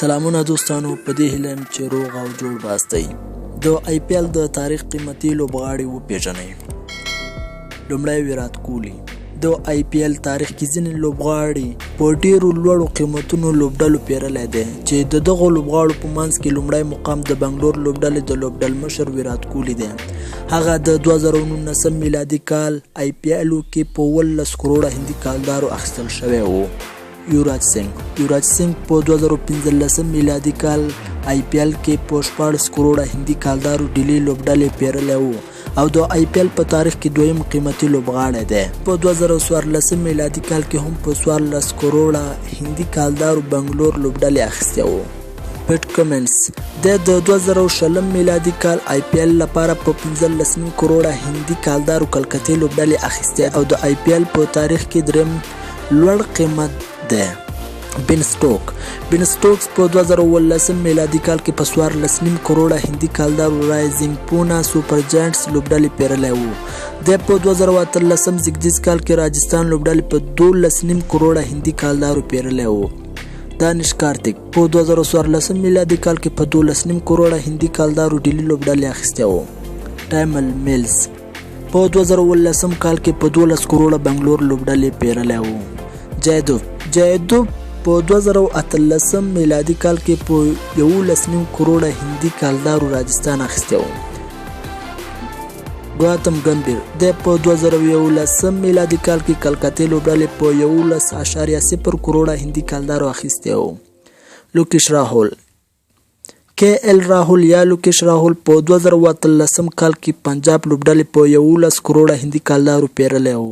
سلامونه دوستانو، په دې هیله یم چې روغ او جوړ باستئ. د آی پی ایل د تاریخ قیمتي لوبغاړي وپېژنئ. لومړی ویرات کوهلي. د آی پی ایل تاریخ کې ځینې لوبغاړي په ډېرو لوړو قیمتونو لوبډلو پیرلی دی چې د دغو لوبغاړو په منځ کې لومړی مقام د بنګلور لوبډلې د لوبډلمشر ویرات کوهلي دی. هغه د 2019 میلادي کال آی پی ایلو کې په 18 کروړه هندي کالدارو اخیستل شوی و. یوراج سنگھ په 2015 میلادي کال آی پی ایل کې په 14 کروړه هندي کالدارو ډیلي لوبډلې پیرلی و او د آی پی ایل په تاریخ کې دویم قیمتي لوبغاړی دی. په 2014 میلادي کال کې هم په 14 کروړه هندي کالدارو بنګلور لوبډلې اخیستی و. پیټ کمنس د 2020 میلادي کال آی پی ایل لپاره په 15 کروړه هندي کالدارو کلکتې لوبډلې اخیستی او د آی پی ایل په تاریخ کې دریم لوړ قیمت دی. بن سټوکس په 2018 میلادي کال کې په 14 کروړه هندي کالدارو رایزینګ پونا سوپر جاینټس لوبډلې پیرلی و. د په 2018 زیږدیز کال کې راجستان لوبډلې په 12 کروړه هندي کالدارو پیرلی و. دانش کارتیک په 2014 میلادي کال کې په 12 کروړه هندي کالدارو ډیلي لوبډلې اخیستی و. ټایمل میلز په 2018 کال کې په 12 کروړه بنګلور لوبډلې پیرلی و. جایدوب په 2018 میلادي کال کې په 11 کروړه هندي کالدارو راجستان اخیستی و. ګوتم ګمبھیر د په 2011 میلادي کال کې کلکتې لوبډلې په 11.0 کروړه هندي کالدارو اخیستی و. لوکیش راهول لوکیش راهول په 2013 کال کې پنجاب لوبډلې په 11 کروړه هندي کالدارو پیرلی و.